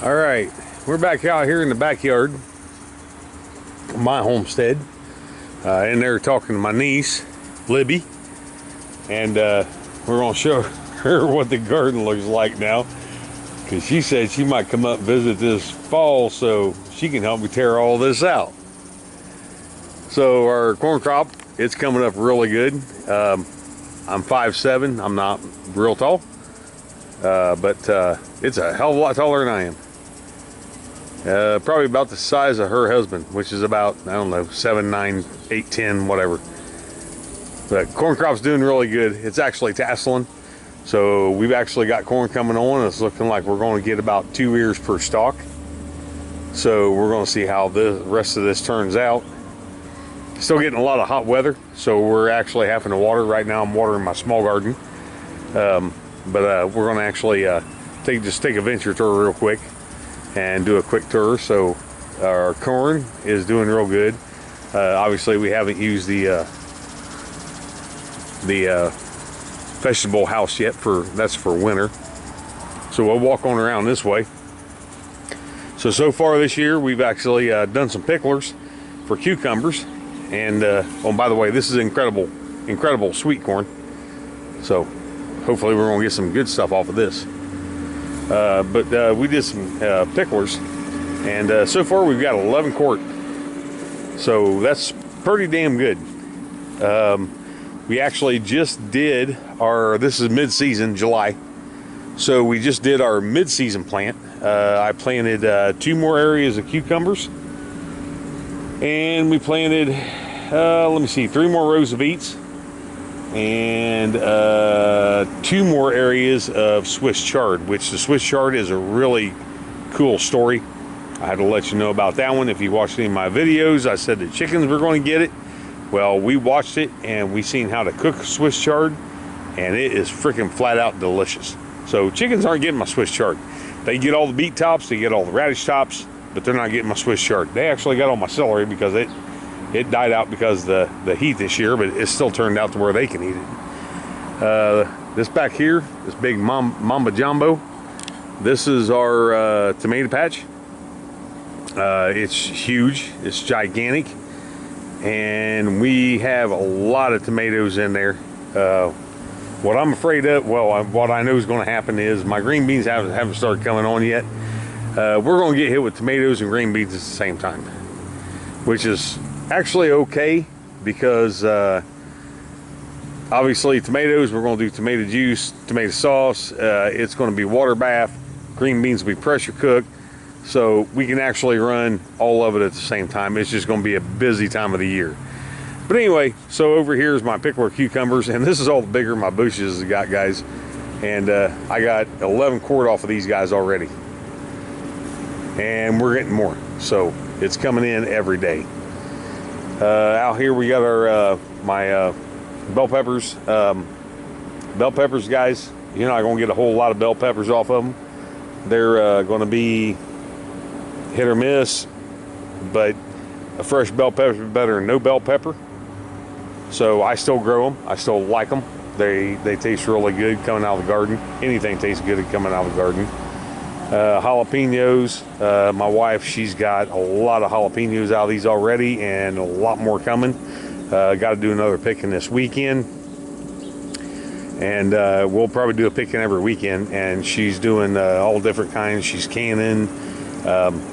All right, we're back out here in the backyard, my homestead, in there talking to my niece, Libby, and we're gonna show her what the garden looks like now, because she said she might come up and visit this fall so she can help me tear all this out. So our corn crop, it's coming up really good. I'm 5'7", I'm not real tall, but it's a hell of a lot taller than I am. Probably about the size of her husband, which is about, I don't know, 7, 9, 8, 10, whatever. But corn crop's doing really good. It's actually tasseling. So we've actually got corn coming on. It's looking like we're going to get about 2 ears per stalk. So we're going to see how the rest of this turns out. Still getting a lot of hot weather, so we're actually having to water. Right now I'm watering my small garden. But we're going to actually just take a venture tour real quick and do a quick tour. So our corn is doing real good. Obviously we haven't used the vegetable house yet, that's for winter. So we'll walk on around this way. So far this year we've actually done some picklers for cucumbers, and oh, by the way, this is incredible sweet corn. So hopefully we're gonna get some good stuff off of this. But we did some picklers, and so far we've got 11 quart. So that's pretty damn good. We actually just did this is mid-season, July. So we just did our mid-season plant. I planted 2 more areas of cucumbers. And we planted, let me see, 3 more rows of beets. And 2 more areas of Swiss chard, which the Swiss chard is a really cool story. I had to let you know about that one. If you watched any of my videos, I said the chickens were going to get it. Well, we watched it and we seen how to cook Swiss chard, and it is freaking flat out delicious. So chickens aren't getting my Swiss chard. They get all the beet tops, they get all the radish tops, but they're not getting my Swiss chard. They actually got all my celery because it died out because of the heat this year, but it still turned out to where they can eat it. This back here, this big Mamba Jumbo, this is our tomato patch. It's huge, it's gigantic, and we have a lot of tomatoes in there. What I'm afraid of, well, what I know is going to happen is my green beans haven't started coming on yet. We're going to get hit with tomatoes and green beans at the same time, which is actually okay, because obviously tomatoes, we're going to do tomato juice, tomato sauce. It's going to be water bath. Green beans will be pressure cooked, so we can actually run all of it at the same time. It's just going to be a busy time of the year. But anyway, so over here is my pickler cucumbers, and this is all the bigger my bushes have got, guys. And I got 11 quart off of these guys already, and we're getting more, so it's coming in every day. Out here we got our my bell peppers. Bell peppers, guys, you're not going to get a whole lot of bell peppers off of them. They're going to be hit or miss, but a fresh bell pepper is better than no bell pepper. So I still grow them. I still like them. They taste really good coming out of the garden. Anything tastes good coming out of the garden. Jalapenos. My wife, she's got a lot of jalapenos out of these already, and a lot more coming. Got to do another picking this weekend, and we'll probably do a picking every weekend. And she's doing all different kinds. She's canning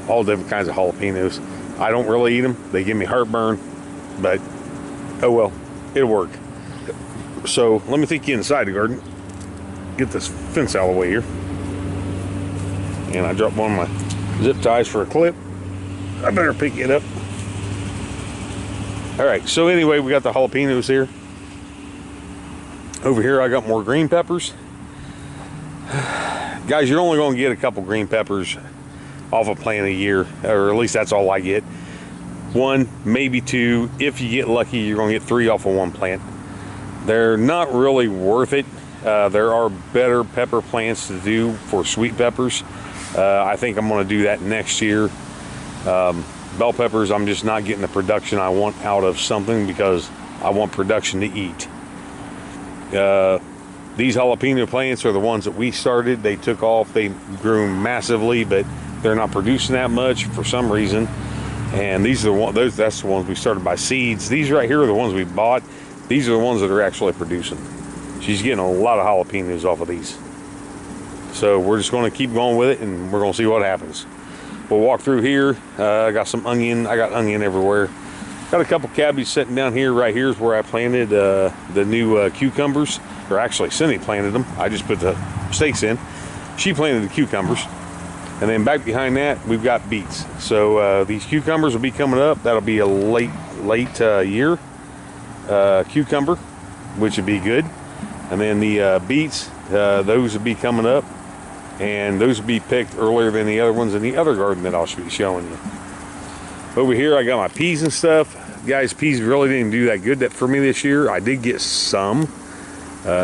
all different kinds of jalapenos. I don't really eat them. They give me heartburn, but oh well, it'll work. So let me take you inside the garden. Get this fence out of the way here. And I dropped one of my zip ties for a clip. I better pick it up. All right, so anyway, we got the jalapenos here. Over here I got more green peppers. Guys, you're only going to get a couple green peppers off a plant a year, or at least that's all I get. 1, maybe 2. If you get lucky, you're going to get 3 off of one plant. They're not really worth it. There are better pepper plants to do for sweet peppers. I think I'm going to do that next year. Bell peppers, I'm just not getting the production I want out of something, because I want production to eat. These jalapeno plants are the ones that we started. They took off, they grew massively, but they're not producing that much for some reason. And these are the ones, that's the ones we started by seeds. These right here are the ones we bought. These are the ones that are actually producing. She's getting a lot of jalapenos off of these. So we're just going to keep going with it, and we're going to see what happens. We'll walk through here. I got some onion. I got onion everywhere. Got a couple cabbages sitting down here. Right here is where I planted the new cucumbers. Or actually, Cindy planted them. I just put the stakes in. She planted the cucumbers. And then back behind that, we've got beets. So these cucumbers will be coming up. That'll be a late year cucumber, which would be good. And then the beets, those will be coming up. And those will be picked earlier than the other ones in the other garden that I'll be showing you. Over here, I got my peas and stuff. Guys, peas really didn't do that good for me this year. I did get some.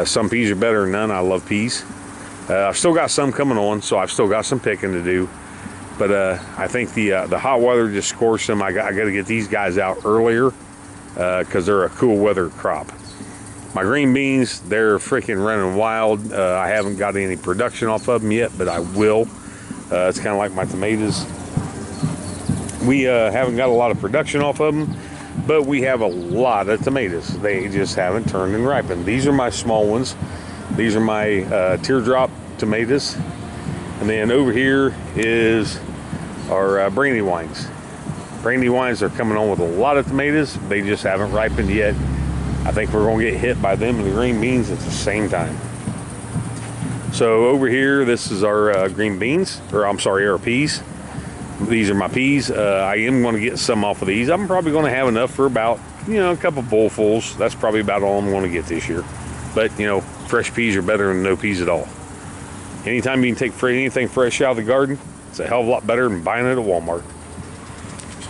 Some peas are better than none. I love peas. I've still got some coming on, so I've still got some picking to do. But I think the hot weather just scorched them. I got to get these guys out earlier because they're a cool weather crop. My green beans, they're freaking running wild. I haven't got any production off of them yet, but I will. It's kind of like my tomatoes. We haven't got a lot of production off of them, but we have a lot of tomatoes. They just haven't turned and ripened. These are my small ones. These are my teardrop tomatoes. And then over here is our brandywines. Brandywines are coming on with a lot of tomatoes. They just haven't ripened yet. I think we're going to get hit by them and the green beans at the same time. So over here, this is our green beans, or I'm sorry, our peas. These are my peas. I am going to get some off of these. I'm probably going to have enough for about, a couple bowlfuls. That's probably about all I'm going to get this year. But, fresh peas are better than no peas at all. Anytime you can take anything fresh out of the garden, it's a hell of a lot better than buying it at Walmart.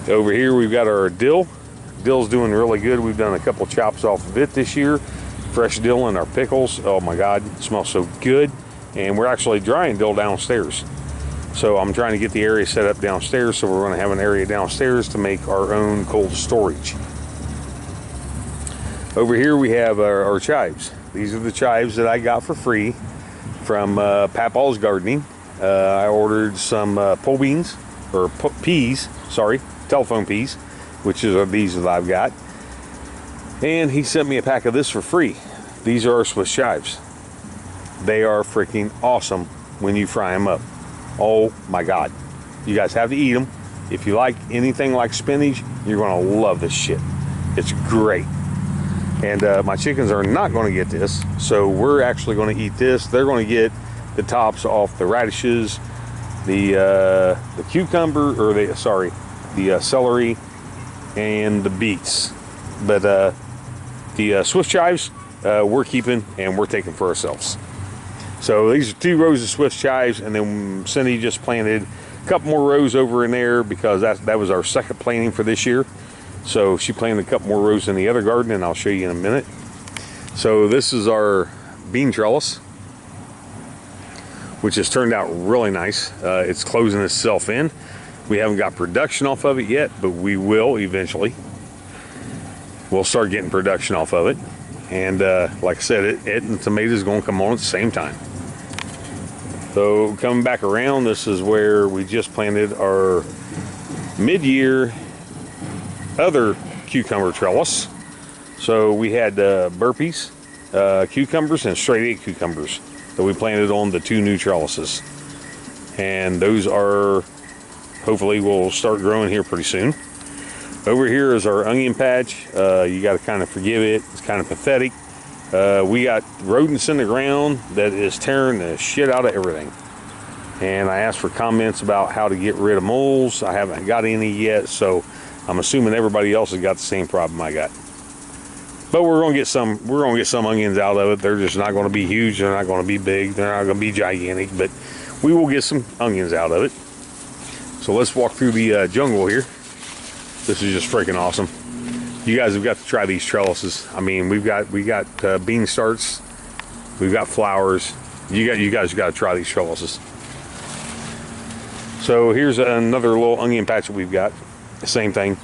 Over here, we've got our dill. Dill's doing really good. We've done a couple chops off of it this year. Fresh dill in our pickles. Oh my God, it smells so good. And we're actually drying dill downstairs. So I'm trying to get the area set up downstairs, so we're going to have an area downstairs to make our own cold storage. Over here we have our chives. These are the chives that I got for free from Papaw's Gardening. I ordered some pole beans, or peas, sorry, telephone peas, which are these that I've got. And he sent me a pack of this for free. These are our Swiss chives. They are freaking awesome when you fry them up. Oh my God. You guys have to eat them. If you like anything like spinach, you're going to love this shit. It's great. And my chickens are not going to get this, so we're actually going to eat this. They're going to get the tops off the radishes, the cucumber, or the celery, and the beets. But the Swiss chives we're keeping and we're taking for ourselves. So these are 2 rows of Swiss chives, and then Cindy just planted a couple more rows over in there because that was our second planting for this year. So she planted a couple more rows in the other garden, and I'll show you in a minute. So this is our bean trellis, which has turned out really nice. It's closing itself in. We haven't got production off of it yet, but we will eventually. We'll start getting production off of it. And like I said, it and the tomatoes are going to come on at the same time. So coming back around, this is where we just planted our mid-year other cucumber trellis. So we had burpees, cucumbers, and straight 8 cucumbers that we planted on the 2 new trellises. And those are, hopefully will start growing here pretty soon. Over here is our onion patch. You got to kind of forgive it. It's kind of pathetic. We got rodents in the ground that is tearing the shit out of everything. And I asked for comments about how to get rid of moles. I haven't got any yet, so I'm assuming everybody else has got the same problem I got. But we're gonna get some onions out of it. They're just not gonna be huge, they're not gonna be big, they're not gonna be gigantic, but we will get some onions out of it. So let's walk through the jungle here. This is just freaking awesome. You guys have got to try these trellises. I mean, we got bean starts, we've got flowers. You guys got to try these trellises. So here's another little onion patch that we've got. Same thing.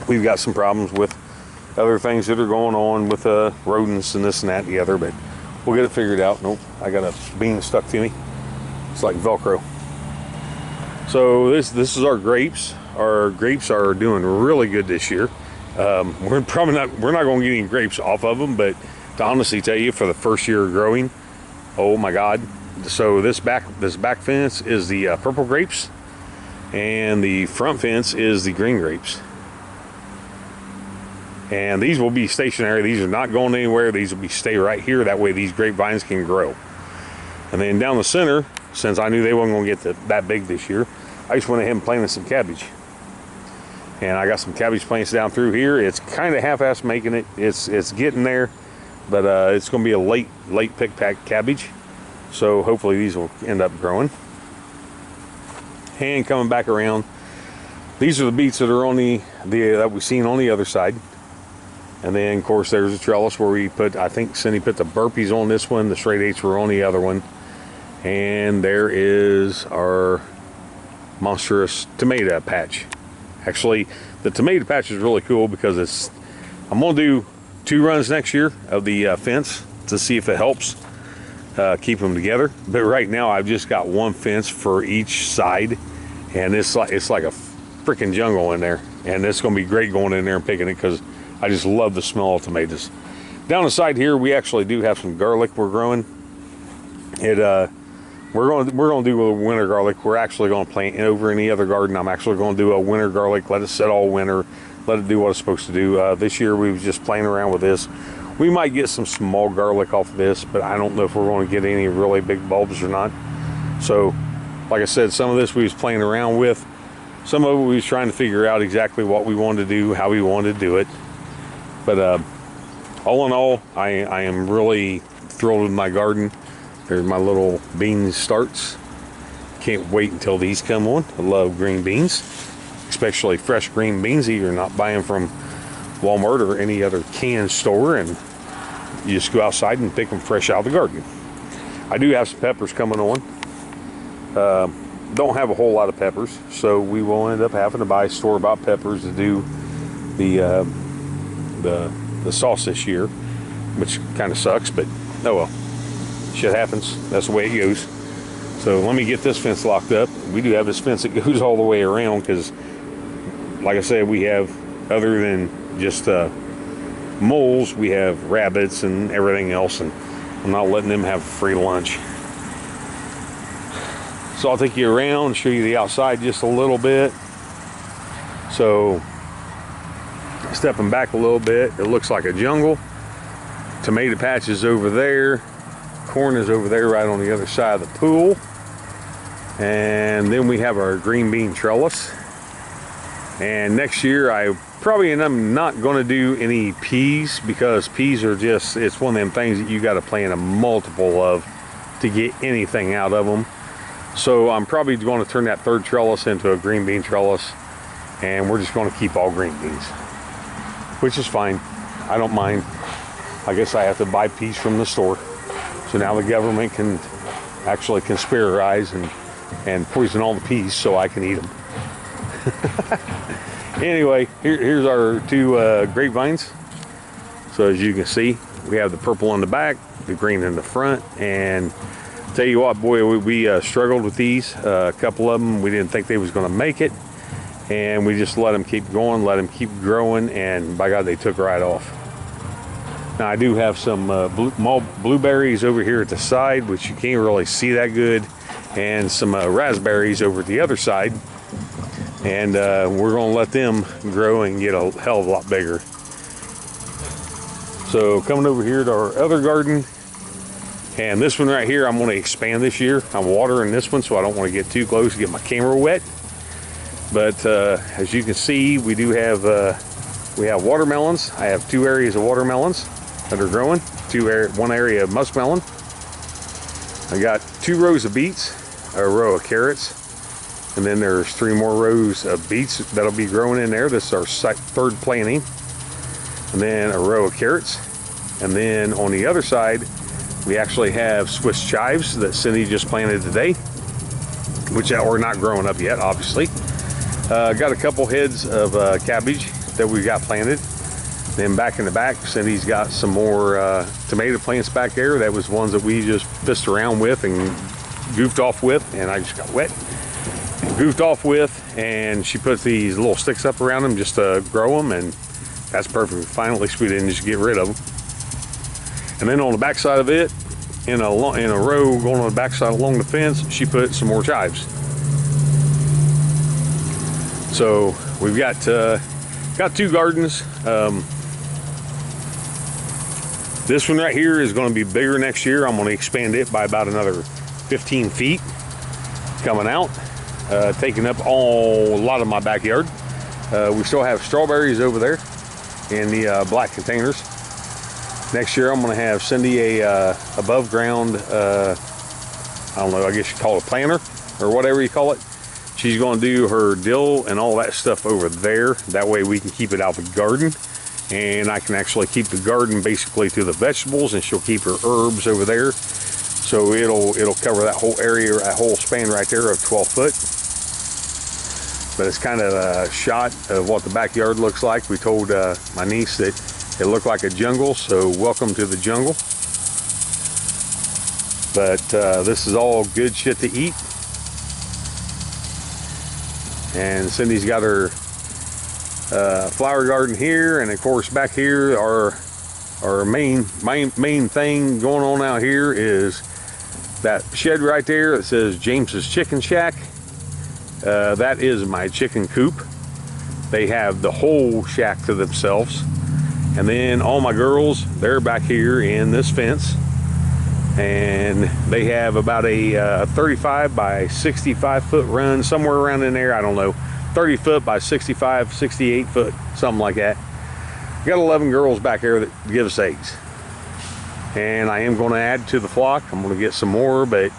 We've got some problems with other things that are going on with rodents and this and that and the other, but we'll get it figured out. Nope, I got a bean stuck to me. It's like Velcro. So this is our grapes. Our grapes are doing really good this year. We're not going to get any grapes off of them, but to honestly tell you, for the first year of growing, oh my God. So this back fence is the purple grapes, and the front fence is the green grapes. And these will be stationary. These are not going anywhere. These will stay right here. That way these grapevines can grow. And then down the center, since I knew they weren't going to get that big this year, I just went ahead and planted some cabbage. And I got some cabbage plants down through here. It's kind of half-assed making it. It's getting there, but it's going to be a late pick pack cabbage. So hopefully these will end up growing. And coming back around, these are the beets that are on that we've seen on the other side. And then of course there's a trellis where we put, I think Cindy put the burpees on this one, the straight eights were on the other one. And there is our monstrous tomato patch. Actually, the tomato patch is really cool because I'm gonna do 2 runs next year of the fence to see if it helps keep them together. But right now I've just got 1 fence for each side, and it's like a freaking jungle in there. And it's gonna be great going in there and picking it because I just love the smell of tomatoes. Down the side here, we actually do have some garlic we're growing. We're going to do a winter garlic. We're actually going to plant it over in the other garden. I'm actually going to do a winter garlic, let it sit all winter, let it do what it's supposed to do. This year we was just playing around with this. We might get some small garlic off of this, but I don't know if we're going to get any really big bulbs or not. So, like I said, some of this we was playing around with. Some of it we was trying to figure out exactly what we wanted to do, how we wanted to do it. But all in all, I am really thrilled with my garden. There's my little bean starts. Can't wait until these come on. I love green beans, especially fresh green beans that you're not buying from Walmart or any other canned store, and you just go outside and pick them fresh out of the garden. I do have some peppers coming on. Don't have a whole lot of peppers, so we will end up having to buy store-bought peppers to do the sauce this year, which kind of sucks, but oh well. Shit happens. That's the way it goes. So let me get this fence locked up. We do have this fence that goes all the way around because, like I said, we have, other than just moles, we have rabbits and everything else, and I'm not letting them have free lunch. So I'll take you around, show you the outside just a little bit. So stepping back a little bit, it looks like a jungle. Tomato patch is over there. Corn is over there right on the other side of the pool. And then we have our Greenbean Trellis. And next year I probably am not going to do any peas, because peas are just, it's one of them things that you got to plant a multiple of to get anything out of them. So I'm probably going to turn that 3rd trellis into a Greenbean Trellis, and we're just going to keep all green beans, which is fine. I don't mind. I guess I have to buy peas from the store. So now the government can actually conspirize and poison all the peas so I can eat them. Anyway, here's our 2 grapevines. So as you can see, we have the purple on the back, the green in the front, and tell you what, boy, we struggled with these. A couple of them, we didn't think they was going to make it, and we just let them keep going, let them keep growing, and by God, they took right off. Now I do have some blueberries over here at the side, which you can't really see that good, and some raspberries over at the other side, and we're going to let them grow and get a hell of a lot bigger. So coming over here to our other garden, and this one right here I'm going to expand this year. I'm watering this one, so I don't want to get too close to get my camera wet. But as you can see, we do have we have watermelons. I have 2 areas of watermelons that are growing. 1 area of muskmelon. I got 2 rows of beets, a row of carrots, and then there's 3 more rows of beets that'll be growing in there. This is our 3rd planting. And then a row of carrots. And then on the other side, we actually have Swiss chives that Cindy just planted today, which are not growing up yet, obviously. Got a couple heads of cabbage that we got planted. Then back in the back, Cindy's got some more tomato plants back there. That was ones that we just pissed around with and goofed off with, and I just got wet. goofed off with, and she put these little sticks up around them just to grow them, and that's perfectly fine. At least we didn't just get rid of them. And then on the back side of it, in a row going on the back side along the fence, she put some more chives. So we've got 2 gardens. This one right here is going to be bigger next year. I'm going to expand it by about another 15 feet coming out, taking up a lot of my backyard. We still have strawberries over there in the black containers. Next year I'm going to have Cindy a above ground, I don't know, I guess you call it a planter or whatever you call it. She's going to do her dill and all that stuff over there. That way we can keep it out of the garden, and I can actually keep the garden basically to the vegetables, and she'll keep her herbs over there. So it'll cover that whole area, that whole span right there of 12 foot. But it's kind of a shot of what the backyard looks like. We told my niece that it looked like a jungle, so welcome to the jungle. But this is all good shit to eat. And Cindy's got her flower garden here, and of course back here our main thing going on out here is that shed right there that says James's Chicken Shack. That is my chicken coop. They have the whole shack to themselves. And then all my girls, they're back here in this fence, and they have about a 35 by 65 foot run, somewhere around in there, I don't know, 30 foot by 65, 68 foot, something like that. Got 11 girls back there that give us eggs, and I am going to add to the flock. I'm going to get some more, but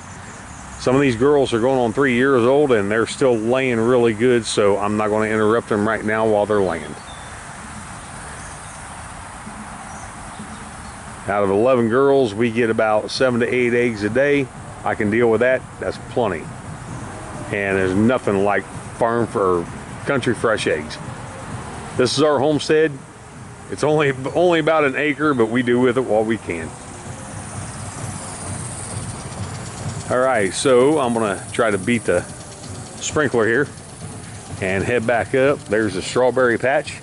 some of these girls are going on 3 years old and they're still laying really good, so I'm not going to interrupt them right now while they're laying. Out of 11 girls, we get about 7 to 8 eggs a day. I can deal with that. That's plenty. And there's nothing like farm for country fresh eggs. This is our homestead. It's only about an acre, but we do with it what we can. All right, so I'm gonna try to beat the sprinkler here and head back up. There's a strawberry patch.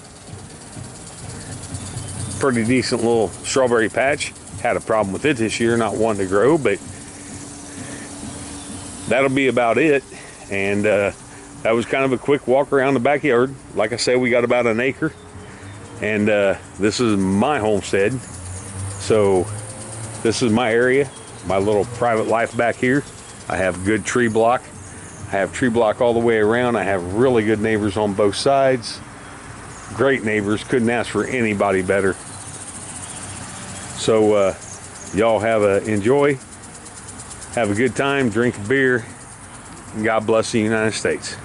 Pretty decent little strawberry patch. Had a problem with it this year, not wanting to grow, but that'll be about it. And that was kind of a quick walk around the backyard. Like I said, we got about an acre, and this is my homestead. So this is my area, my little private life back here. I have good tree block. I have tree block all the way around. I have really good neighbors on both sides. Great neighbors, couldn't ask for anybody better. So y'all enjoy, have a good time, drink a beer, and God bless the United States.